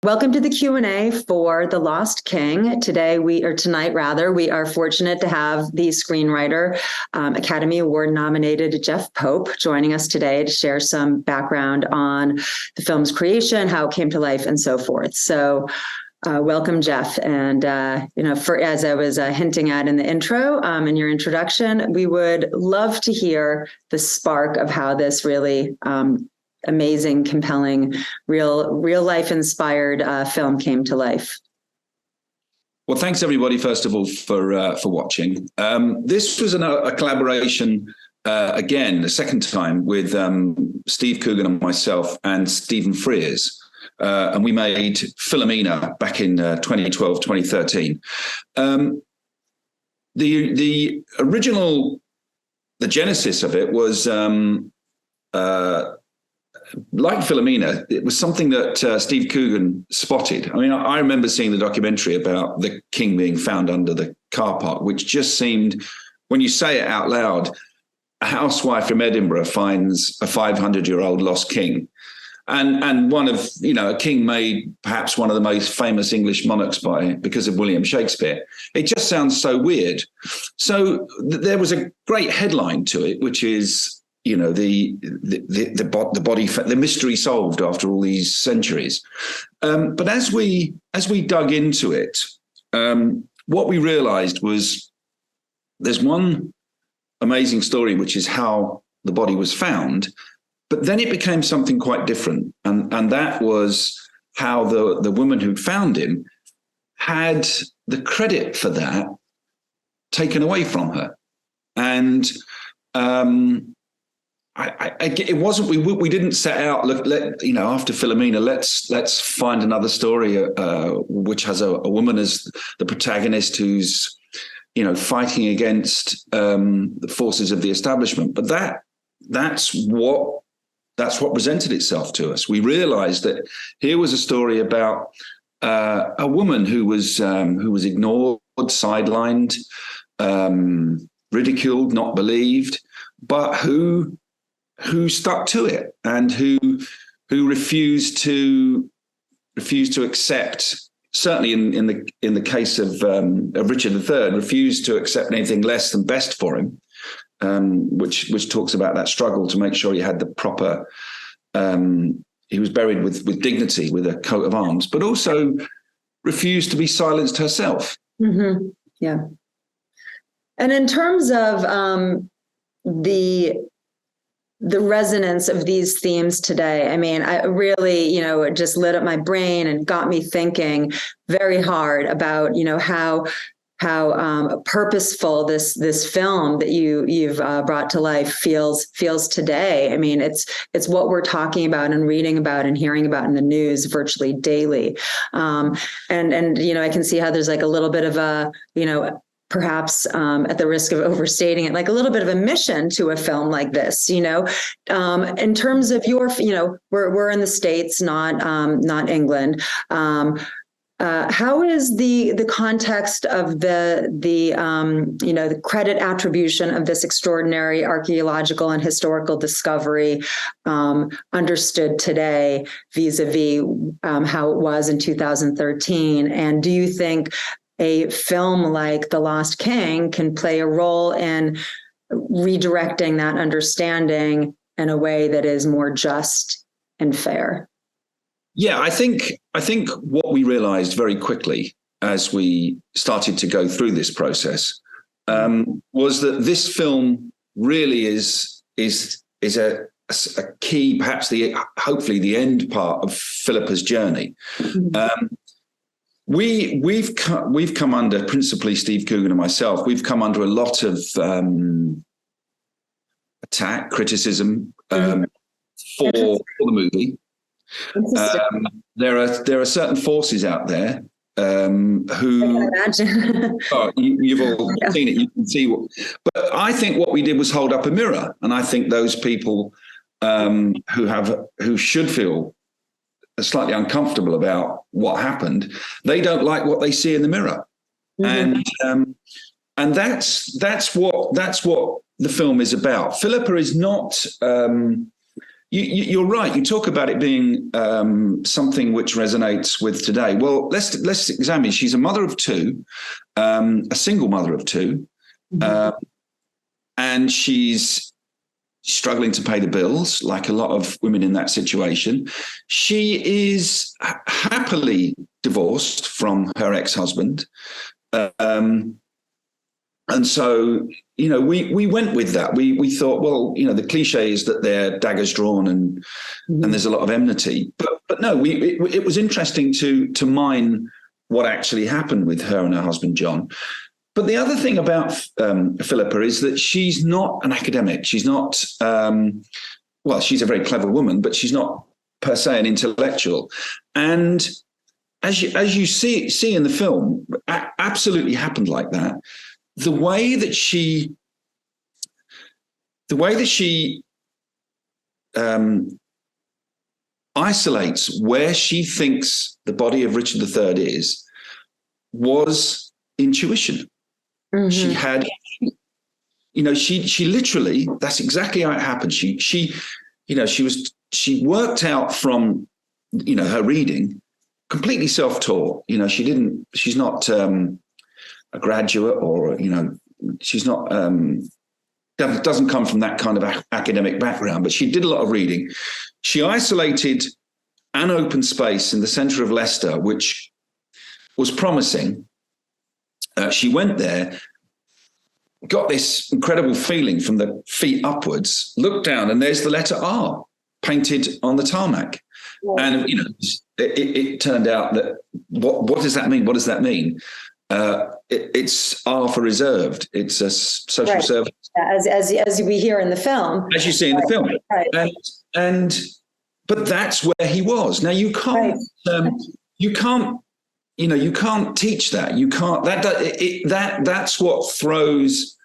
Welcome to the Q&A for The Lost King. Tonight, we are fortunate to have the screenwriter, Academy Award nominated Jeff Pope joining us today to share some background on the film's creation, how it came to life, and so forth. So welcome, Jeff. And, as I was hinting at in the intro, in your introduction, we would love to hear the spark of how this really amazing, compelling, real life inspired film came to life. Well, thanks everybody, first of all, for watching. This was a collaboration, again, the second time with Steve Coogan and myself and Stephen Frears. And we made Philomena back in 2012, 2013. The original, the genesis of it was like Philomena, it was something that Steve Coogan spotted. I mean, I remember seeing the documentary about the king being found under the car park, which just seemed, when you say it out loud, a housewife from Edinburgh finds a 500-year-old lost king. And one of, a king made perhaps one of the most famous English monarchs because of William Shakespeare. It just sounds so weird. So there was a great headline to it, which is, the body, the mystery solved after all these centuries. But as we dug into it, what we realized was there's one amazing story, which is how the body was found, but then it became something quite different. And that was how the woman who'd found him had the credit for that taken away from her. And it wasn't. We didn't set out. After Philomena, let's find another story which has a woman as the protagonist who's, fighting against the forces of the establishment. But that's what presented itself to us. We realized that here was a story about a woman who was ignored, sidelined, ridiculed, not believed, but who stuck to it and who refused to accept, certainly in the case of Richard III, refused to accept anything less than best for him, which talks about that struggle to make sure he had the proper, he was buried with dignity, with a coat of arms, but also refused to be silenced herself. Mm-hmm. Yeah. And in terms of the resonance of these themes today. I mean, I really, it just lit up my brain and got me thinking very hard about, how purposeful this film that you've brought to life feels today. I mean, it's what we're talking about and reading about and hearing about in the news virtually daily. And I can see how there's like a little bit of a, perhaps at the risk of overstating it, like a little bit of a mission to a film like this, in terms of your, we're in the States, not England. How is the context of the credit attribution of this extraordinary archaeological and historical discovery understood today vis-a-vis how it was in 2013? And do you think a film like The Lost King can play a role in redirecting that understanding in a way that is more just and fair? Yeah, I think what we realized very quickly as we started to go through this process was that this film really is a key, perhaps hopefully the end part of Philippa's journey. Mm-hmm. We've come under, principally Steve Coogan and myself, we've come under a lot of attack, criticism for the movie. There are certain forces out there who I can imagine. You've all seen it. You can see but I think what we did was hold up a mirror, and I think those people who should feel slightly uncomfortable about what happened, they don't like what they see in the mirror. Mm-hmm. And that's what the film is about. Philippa is not You're right. You talk about it being something which resonates with today. Well, let's examine. She's a mother of two, a single mother of two, and she's struggling to pay the bills, like a lot of women in that situation. She is happily divorced from her ex-husband. And so, we went with that. We thought, well, the cliche is that they're daggers drawn and there's a lot of enmity. But no, it was interesting to mine what actually happened with her and her husband, John. But the other thing about Philippa is that she's not an academic. She's not, well, she's a very clever woman, but she's not per se an intellectual. And as you see in the film, absolutely happened like that. The way that she isolates where she thinks the body of Richard III is was intuition. She had, she literally, that's exactly how it happened. She worked out from, her reading, completely self-taught. She's not a graduate or, she's not, doesn't come from that kind of academic background, but she did a lot of reading. She isolated an open space in the center of Leicester, which was promising. She went there, got this incredible feeling from the feet upwards, looked down, and there's the letter R painted on the tarmac. Yeah. And, it turned out that what does that mean? What does that mean? It's R for reserved. It's a social service. As we hear in the film. As you see in the film. Right. But that's where he was. Now you can't teach that. You can't. That's what throws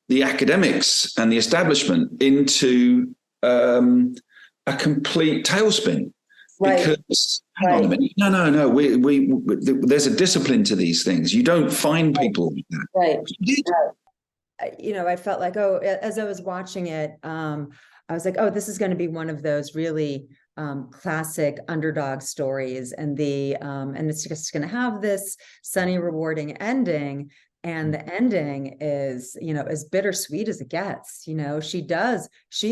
the academics and the establishment into a complete tailspin. Right. Because hang on a minute. No. We there's a discipline to these things. You don't find people like that. Right. I felt like, as I was watching it, I was like, this is going to be one of those really classic underdog stories, and it's just going to have this sunny, rewarding ending. And the ending is, as bittersweet as it gets. She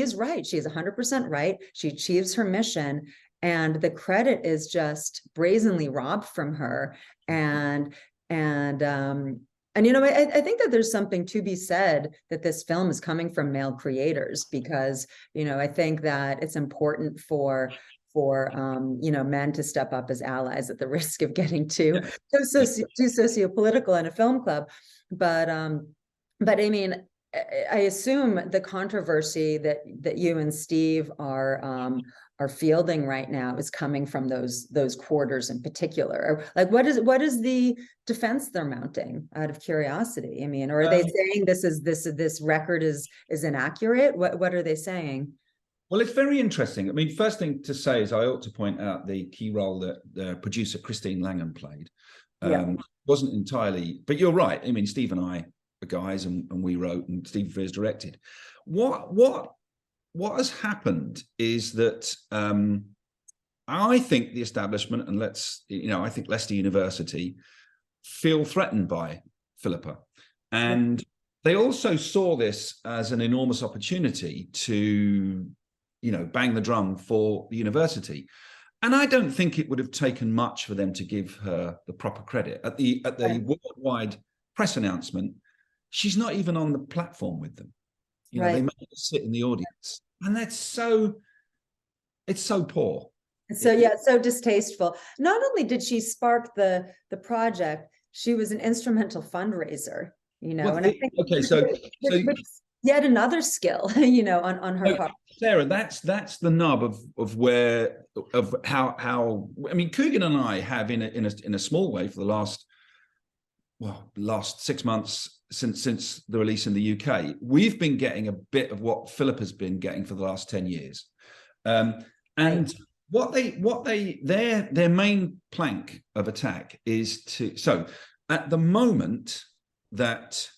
is right. She is 100% right. She achieves her mission, and the credit is just brazenly robbed from her. I think that there's something to be said that this film is coming from male creators, because, I think that it's important for men to step up as allies at the risk of getting too socio-political in a film club. But I mean, I assume the controversy that you and Steve are fielding right now is coming from those quarters in particular. Like, what is the defense they're mounting, out of curiosity? I mean, or are they saying this record is inaccurate? What are they saying? Well, it's very interesting. I mean, first thing to say is I ought to point out the key role that the producer Christine Langham played. Wasn't entirely, but you're right. I mean, Steve and I are guys, and we wrote, and Steve Frears directed. What has happened is that I think the establishment, and I think Leicester University feel threatened by Philippa, and they also saw this as an enormous opportunity to bang the drum for the university. And I don't think it would have taken much for them to give her the proper credit. At the worldwide press announcement, she's not even on the platform with them. They make her sit in the audience. And it's so poor. So distasteful. Not only did she spark the project, she was an instrumental fundraiser, and I think yet another skill, on her part. Sarah, that's the nub of how I mean, Coogan and I have in a small way for the last 6 months since the release in the UK, we've been getting a bit of what Philippa's been getting for the last 10 years. And their main plank of attack is at the moment that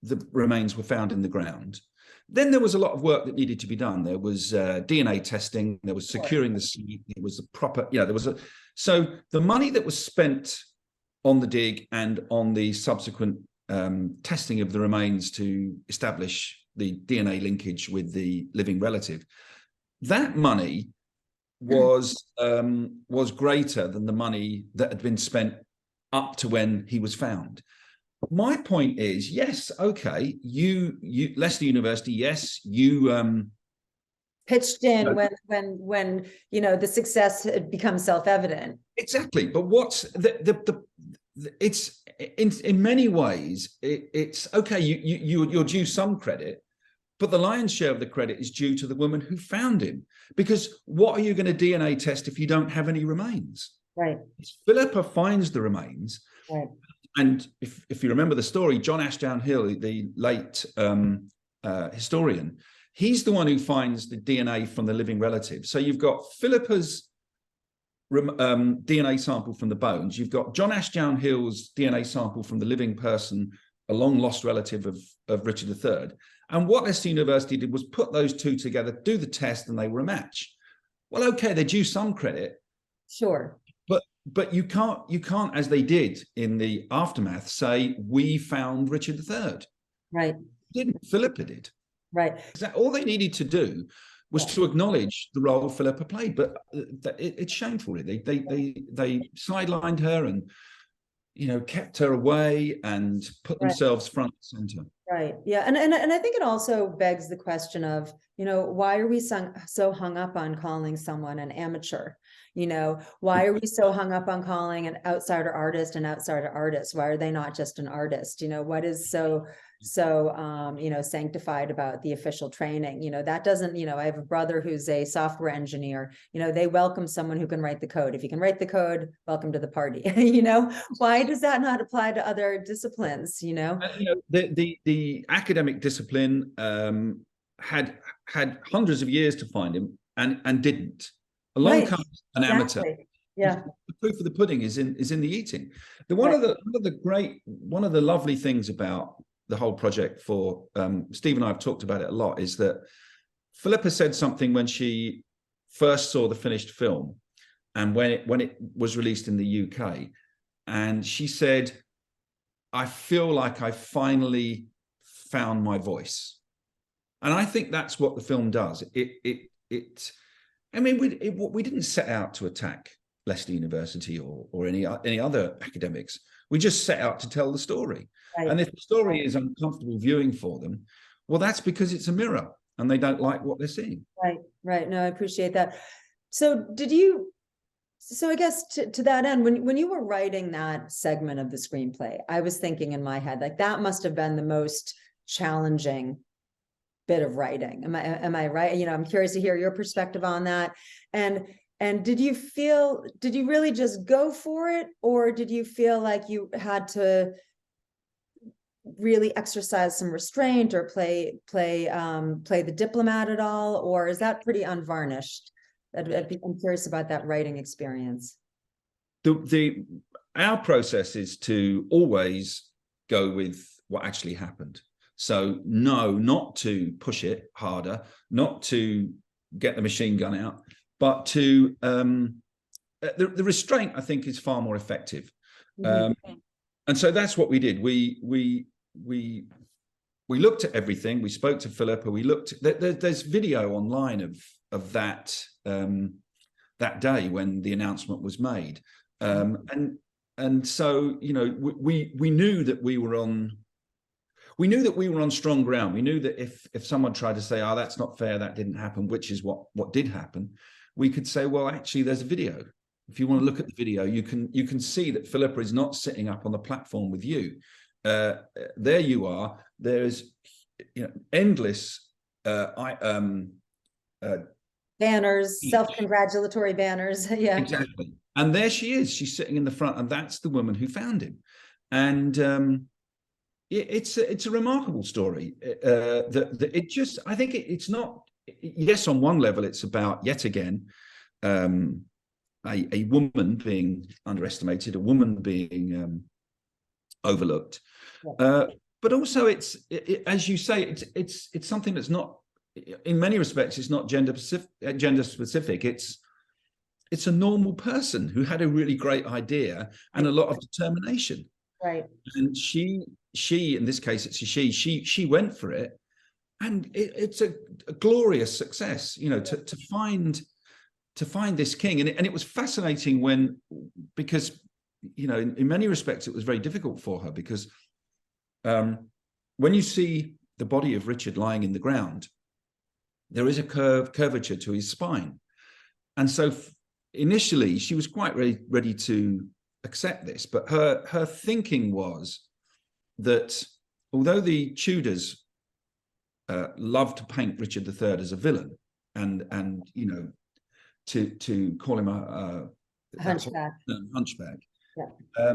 the remains were found in the ground, Then there was a lot of work that needed to be done. There was DNA testing, there was securing the scene, it was the proper, there was so the money that was spent on the dig and on the subsequent testing of the remains to establish the DNA linkage with the living relative, that money was greater than the money that had been spent up to when he was found. My point is, yes, okay, you Leicester University, yes, you pitched in when the success had become self-evident. Exactly, but what's it's in many ways it's okay. You're due some credit, but the lion's share of the credit is due to the woman who found him. Because what are you going to DNA test if you don't have any remains? Right. Philippa finds the remains. Right. And if you remember the story, John Ashdown Hill, the late historian, he's the one who finds the DNA from the living relative. So you've got Philippa's DNA sample from the bones. You've got John Ashdown Hill's DNA sample from the living person, a long lost relative of Richard III. And what Leicester University did was put those two together, do the test, and they were a match. Well, okay, they're due some credit. Sure. But you can't, as they did in the aftermath, say, we found Richard III. Right. Philippa did. Right. All they needed to do was to acknowledge the role Philippa played. But it's shameful, really. They sidelined her and, kept her away and put themselves front and center. Right. Yeah. And I think it also begs the question of, why are we so hung up on calling someone an amateur? Why are we so hung up on calling an outsider artist an outsider artist? Why are they not just an artist? What is so sanctified about the official training? That doesn't, I have a brother who's a software engineer. They welcome someone who can write the code. If you can write the code, welcome to the party. Why does that not apply to other disciplines? The academic discipline had hundreds of years to find him and didn't. Along comes an amateur. Yeah. The proof of the pudding is in the eating. One of the lovely things about the whole project for Steve and I have talked about it a lot is that Philippa said something when she first saw the finished film and when it was released in the UK, and she said, I feel like I finally found my voice. And I think that's what the film does. We didn't set out to attack Leicester University or any other academics. We just set out to tell the story. Right. And if the story is uncomfortable viewing for them, well, that's because it's a mirror and they don't like what they're seeing. Right. No, I appreciate that. So I guess to that end, when you were writing that segment of the screenplay, I was thinking in my head, like, that must have been the most challenging bit of writing. Am I right? I'm curious to hear your perspective on that. And did you really just go for it, or did you feel like you had to really exercise some restraint or play the diplomat at all, or is that pretty unvarnished? I'm curious about that writing experience. Our process is to always go with what actually happened. So no, not to push it harder, not to get the machine gun out, but to the restraint, I think, is far more effective. Mm-hmm. And so that's what we did. We looked at everything. We spoke to Philippa. We looked. There's video online of that day when the announcement was made. And so we knew that we were on. We knew that we were on strong ground. We knew that if someone tried to say, "Oh, that's not fair, that didn't happen," which is what did happen, we could say, "Well, actually, there's a video. If you want to look at the video, you can see that Philippa is not sitting up on the platform with you. There you are. There's endless banners, self-congratulatory banners. Yeah, exactly. And there she is. She's sitting in the front, and that's the woman who found him. And it's a remarkable story. I think it's not. Yes, on one level, it's about yet again a woman being underestimated, a woman being overlooked. but also as you say, it's something that's not, in many respects, it's not gender specific. It's a normal person who had a really great idea and a lot of determination. Right. And she in this case, it's a she went for it, and it's a glorious success, you know, to find this king. And it was fascinating because, you know, in many respects, it was very difficult for her, because when you see the body of Richard lying in the ground, there is a curvature to his spine. And so initially she was quite ready to accept this, but her thinking was that although the Tudors loved to paint Richard III as a villain, and you know, to call him a Hunchback. Hunchback. Yeah.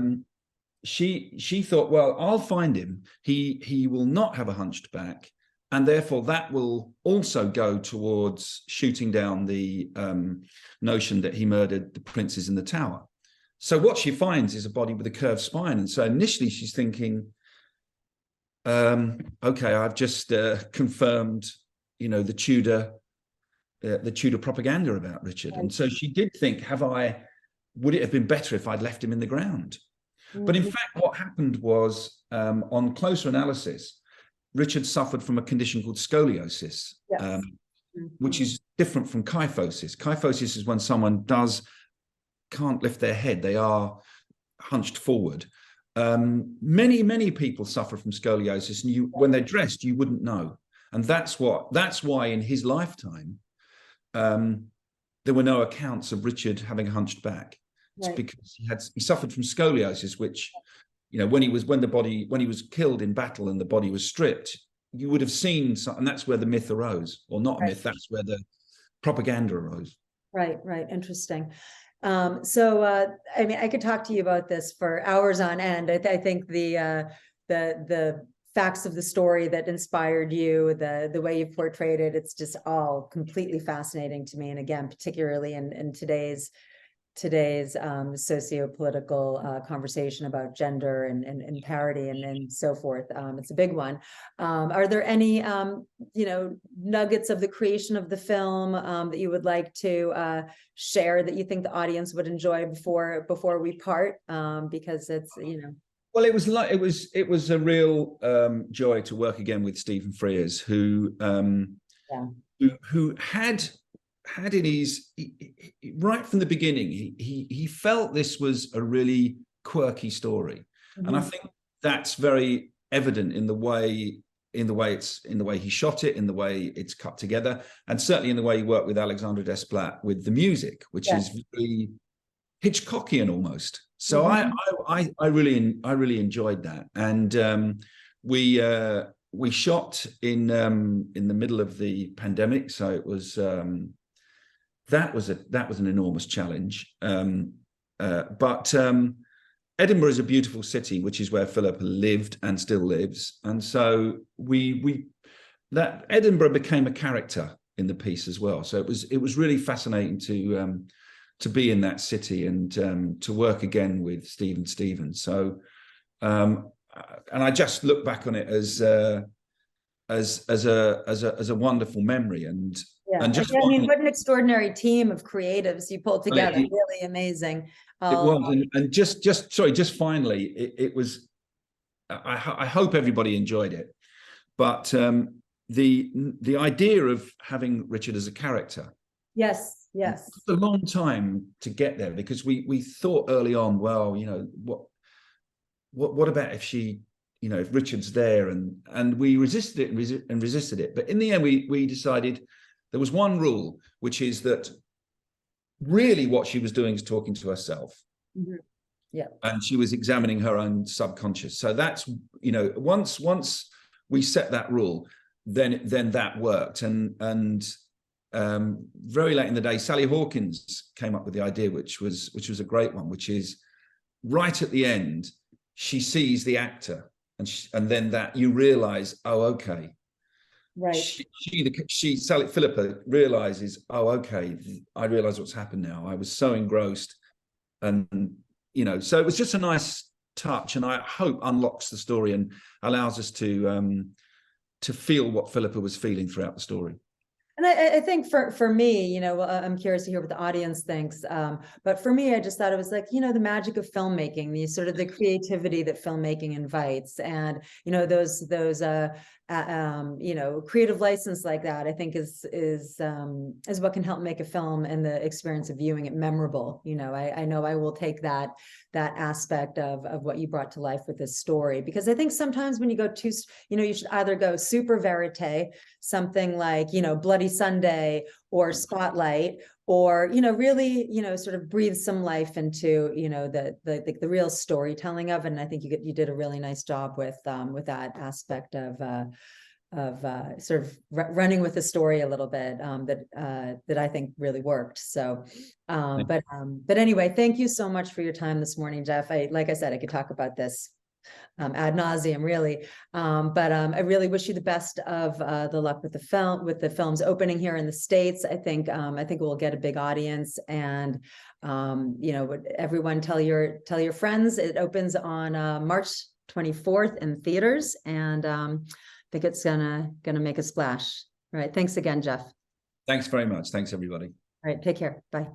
She thought, well, I'll find him. He will not have a hunched back, and therefore that will also go towards shooting down the notion that he murdered the princes in the Tower. So what she finds is a body with a curved spine. And so initially she's thinking, okay, I've just confirmed, you know, the Tudor propaganda about Richard. And so she did think, would it have been better if I'd left him in the ground? But in fact, what happened was, on closer analysis, Richard suffered from a condition called scoliosis, which is different from kyphosis. Kyphosis is when someone can't lift their head. They are hunched forward. Many people suffer from scoliosis, and when they're dressed, you wouldn't know. And that's why in his lifetime, there were no accounts of Richard having a hunched back. It's because he suffered from scoliosis, which, you know, when he was killed in battle and the body was stripped, you would have seen some, and that's where the myth arose, or not a myth, that's where the propaganda arose. Right. Interesting. So I mean, I could talk to you about this for hours on end. I think the facts of the story that inspired you, the way you've portrayed it, it's just all completely fascinating to me. And again, particularly in today's socio-political conversation about gender and parity and so forth. It's a big one. Are there any you know, nuggets of the creation of the film that you would like to share that you think the audience would enjoy before we part? Because it's, you know. Well, it was a real joy to work again with Stephen Frears, who had in his, right from the beginning, he felt this was a really quirky story. And I think that's very evident in the way he shot it, in the way it's cut together, and certainly in the way he worked with 𝙁𝙊𝙍𝙍𝙀 with the music, which is very Hitchcockian almost. So I really enjoyed that. And we shot in the middle of the pandemic, so it was that was an enormous challenge. But Edinburgh is a beautiful city, which is where Philippa lived and still lives. And so that Edinburgh became a character in the piece as well. So it was really fascinating to be in that city and to work again with Stephen. So and I just look back on it as a wonderful memory. And just, I mean, what an extraordinary team of creatives you pulled together. Really amazing. It was, and just finally, it was. I hope everybody enjoyed it, but the idea of having Richard as a character. Yes. It took a long time to get there, because we thought early on, well, you know, what about if she, you know, if Richard's there, and we resisted it. But in the end, we decided there was one rule, which is that really what she was doing is talking to herself. And she was examining her own subconscious. So that's, you know, once we set that rule, then that worked. And very late in the day, Sally Hawkins came up with the idea, which was a great one, which is right at the end, she sees the actor, and then that you realize, oh, okay. Right. Sally Philippa realizes, oh, okay, I realize what's happened now. I was so engrossed, and you know, so it was just a nice touch, and I hope unlocks the story and allows us to feel what Philippa was feeling throughout the story. And I think for me, you know, I'm curious to hear what the audience thinks. But for me, I just thought it was like, you know, the magic of filmmaking, the sort of the creativity that filmmaking invites, and you know, those you know, creative license like that, I think is what can help make a film and the experience of viewing it memorable. You know, I know I will take that aspect of what you brought to life with this story, because I think sometimes when you go too, you know, you should either go super verite, something like, you know, Bloody Sunday or Spotlight, or, you know, really, you know, sort of breathe some life into, you know, the real storytelling of it. And I think you did a really nice job with that aspect of sort of running with the story a little bit, that I think really worked. So, but anyway, thank you so much for your time this morning, Jeff. Like I said, I could talk about this ad nauseum, really. But I really wish you the best of the luck with the film's opening here in the States. I think we'll get a big audience, and you know, everyone tell your friends. It opens on March 24th in theaters, and I think it's gonna make a splash. All right, thanks again, Jeff. Thanks very much. Thanks, everybody. All right, take care. Bye.